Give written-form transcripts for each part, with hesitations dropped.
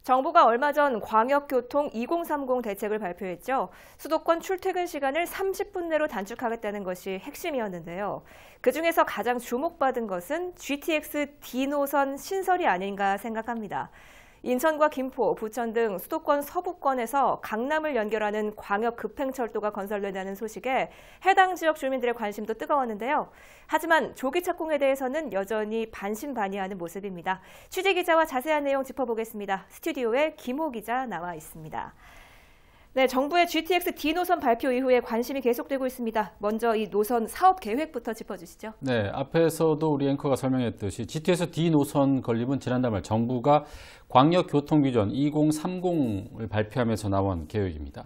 정부가 얼마 전 광역교통 2030 대책을 발표했죠. 수도권 출퇴근 시간을 30분 내로 단축하겠다는 것이 핵심이었는데요. 그중에서 가장 주목받은 것은 GTX D 노선 신설이 아닌가 생각합니다. 인천과 김포, 부천 등 수도권 서부권에서 강남을 연결하는 광역 급행철도가 건설된다는 소식에 해당 지역 주민들의 관심도 뜨거웠는데요. 하지만 조기 착공에 대해서는 여전히 반신반의하는 모습입니다. 취재기자와 자세한 내용 짚어보겠습니다. 스튜디오에 김호 기자 나와 있습니다. 네, 정부의 GTX D 노선 발표 이후에 관심이 계속되고 있습니다. 먼저 이 노선 사업 계획부터 짚어주시죠. 네, 앞에서도 우리 앵커가 설명했듯이 GTX D 노선 건립은 지난달 말 정부가 광역교통비전 2030을 발표하면서 나온 계획입니다.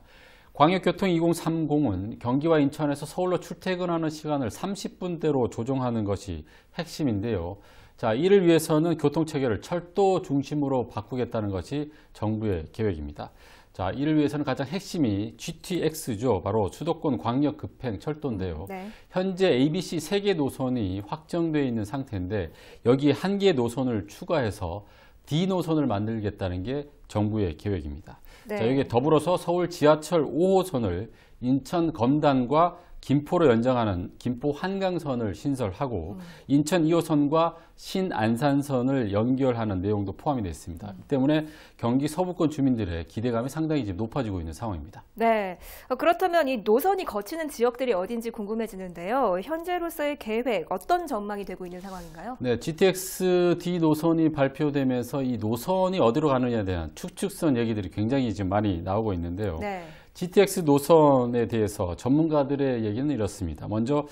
광역교통 2030은 경기와 인천에서 서울로 출퇴근하는 시간을 30분대로 조정하는 것이 핵심인데요. 자, 이를 위해서는 교통체계를 철도 중심으로 바꾸겠다는 것이 정부의 계획입니다. 자, 이를 위해서는 가장 핵심이 GTX죠. 바로 수도권 광역 급행 철도인데요. 네. 현재 ABC 3개 노선이 확정되어 있는 상태인데 여기에 1개 노선을 추가해서 D 노선을 만들겠다는 게 정부의 계획입니다. 네. 자, 여기에 더불어서 서울 지하철 5호선을 인천 검단과 김포로 연장하는 김포 한강선을 신설하고 인천 2호선과 신안산선을 연결하는 내용도 포함이 되어 있습니다. 이 때문에 경기 서부권 주민들의 기대감이 상당히 지금 높아지고 있는 상황입니다. 네, 그렇다면 이 노선이 거치는 지역들이 어딘지 궁금해지는데요. 현재로서의 계획, 어떤 전망이 되고 있는 상황인가요? 네, GTX D 노선이 발표되면서 이 노선이 어디로 가느냐에 대한 축축선 얘기들이 굉장히 지금 많이 나오고 있는데요. 네. GTX 노선에 대해서 전문가들의 얘기는 이렇습니다. 먼저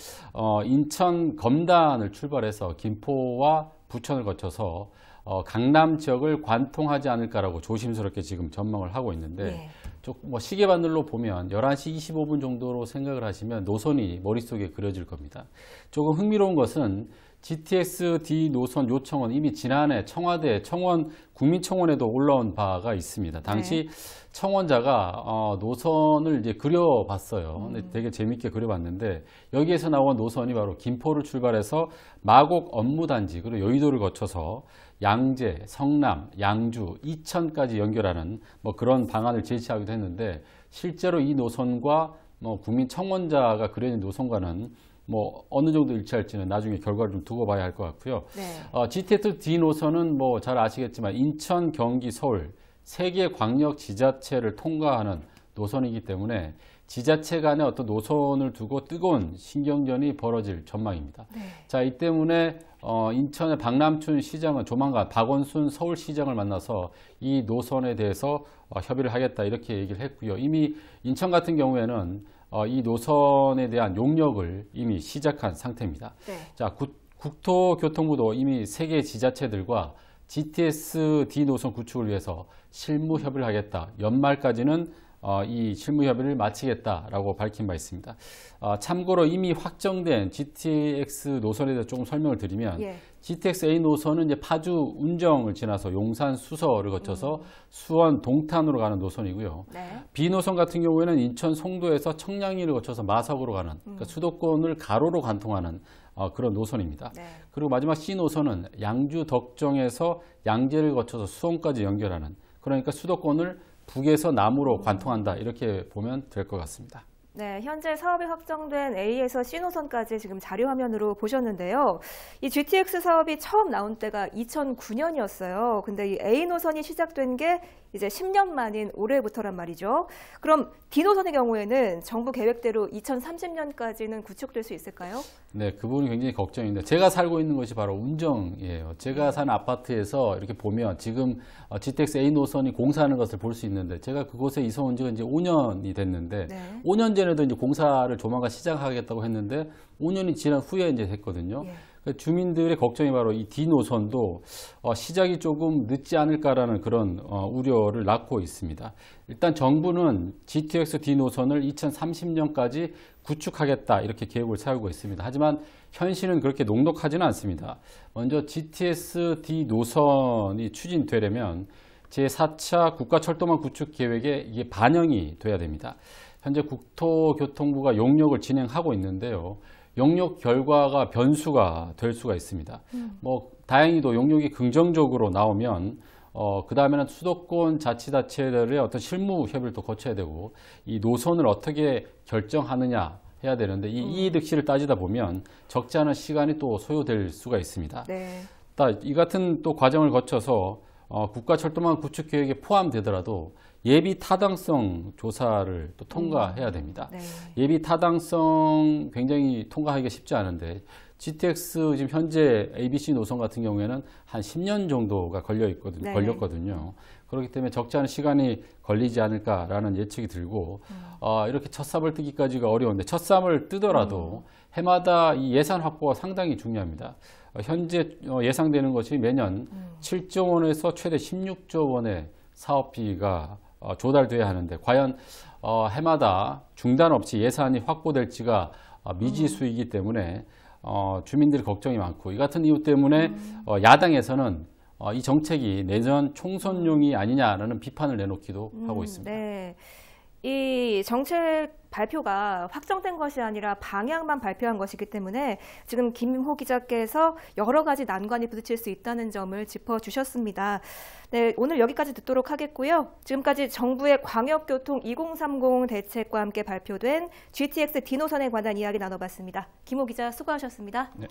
인천 검단을 출발해서 김포와 부천을 거쳐서 강남 지역을 관통하지 않을까라고 조심스럽게 지금 전망을 하고 있는데 뭐 시계바늘로 보면 11시 25분 정도로 생각을 하시면 노선이 머릿속에 그려질 겁니다. 조금 흥미로운 것은 GTX D 노선 요청은 이미 지난해 청와대 청원 국민청원에도 올라온 바가 있습니다. 당시 청원자가 노선을 이제 그려봤어요. 근데 되게 재밌게 그려봤는데 여기에서 나온 노선이 바로 김포를 출발해서 마곡 업무단지 그리고 여의도를 거쳐서 양재, 성남, 양주, 이천까지 연결하는 뭐 그런 방안을 제시하기도 했는데 실제로 이 노선과 뭐 국민청원자가 그려진 노선과는 뭐 어느 정도 일치할지는 나중에 결과를 좀 두고 봐야 할 것 같고요. 네. GTX D 노선은 뭐 잘 아시겠지만 인천, 경기, 서울 3개 광역 지자체를 통과하는 노선이기 때문에 지자체 간의 어떤 노선을 두고 뜨거운 신경전이 벌어질 전망입니다. 네. 자, 이 때문에 인천의 박남춘 시장은 조만간 박원순 서울시장을 만나서 이 노선에 대해서 협의를 하겠다 이렇게 얘기를 했고요. 이미 인천 같은 경우에는 이 노선에 대한 용역을 이미 시작한 상태입니다. 네. 자, 국토교통부도 이미 3개 지자체들과 GTX D 노선 구축을 위해서 실무 협의를 하겠다. 연말까지는 이 실무 협의를 마치겠다라고 밝힌 바 있습니다. 참고로 이미 확정된 GTX 노선에 대해서 조금 설명을 드리면 GTX A 노선은 이제 파주 운정을 지나서 용산 수서를 거쳐서 수원 동탄으로 가는 노선이고요. 네. B 노선 같은 경우에는 인천 송도에서 청량리를 거쳐서 마석으로 가는 그러니까 수도권을 가로로 관통하는 그런 노선입니다. 네. 그리고 마지막 C 노선은 양주 덕정에서 양재를 거쳐서 수원까지 연결하는 그러니까 수도권을 북에서 남으로 관통한다 이렇게 보면 될 것 같습니다. 네, 현재 사업이 확정된 A에서 C 노선까지 지금 자료 화면으로 보셨는데요. 이 GTX 사업이 처음 나온 때가 2009년이었어요. 근데 이 A 노선이 시작된 게 이제 10년 만인 올해부터란 말이죠. 그럼 D 노선의 경우에는 정부 계획대로 2030년까지는 구축될 수 있을까요? 네, 그 부분이 굉장히 걱정인데 제가 살고 있는 곳이 바로 운정이에요. 제가 사는 아파트에서 이렇게 보면 지금 GTX A 노선이 공사하는 것을 볼 수 있는데 제가 그곳에 이사 온 지가 이제 5년이 됐는데 5년 전에도 이제 공사를 조만간 시작하겠다고 했는데 5년이 지난 후에 이제 했거든요. 주민들의 걱정이 바로 이 D 노선도 시작이 조금 늦지 않을까라는 그런 우려를 낳고 있습니다. 일단 정부는 GTX D 노선을 2030년까지 구축하겠다 이렇게 계획을 세우고 있습니다. 하지만 현실은 그렇게 녹록하지는 않습니다. 먼저 GTX D 노선이 추진되려면 제4차 국가철도망 구축 계획에 이게 반영이 돼야 됩니다. 현재 국토교통부가 용역을 진행하고 있는데요. 용역 결과가 변수가 될 수가 있습니다. 뭐 다행히도 용역이 긍정적으로 나오면 그 다음에는 수도권 자치단체들의 어떤 실무 협의를 또 거쳐야 되고 이 노선을 어떻게 결정하느냐 해야 되는데 이 이의득실을 따지다 보면 적지 않은 시간이 또 소요될 수가 있습니다. 네. 이 같은 또 과정을 거쳐서 국가철도망 구축 계획에 포함되더라도 예비 타당성 조사를 또 통과해야 됩니다. 네. 예비 타당성 굉장히 통과하기가 쉽지 않은데 GTX 지금 현재 ABC 노선 같은 경우에는 한 10년 정도가 걸렸거든요. 그렇기 때문에 적지 않은 시간이 걸리지 않을까라는 예측이 들고 이렇게 첫 삽을 뜨기까지가 어려운데 첫 삽을 뜨더라도 해마다 이 예산 확보가 상당히 중요합니다. 현재 예상되는 것이 매년 7조 원에서 최대 16조 원의 사업비가 조달돼야 하는데 과연 해마다 중단 없이 예산이 확보될지가 미지수이기 때문에 주민들의 걱정이 많고 이 같은 이유 때문에 야당에서는 이 정책이 내년 총선용이 아니냐라는 비판을 내놓기도 하고 있습니다. 네. 이 정책 발표가 확정된 것이 아니라 방향만 발표한 것이기 때문에 지금 김호 기자께서 여러 가지 난관이 부딪힐 수 있다는 점을 짚어주셨습니다. 네, 오늘 여기까지 듣도록 하겠고요. 지금까지 정부의 광역교통 2030 대책과 함께 발표된 GTX D노선에 관한 이야기 나눠봤습니다. 김호 기자 수고하셨습니다. 네.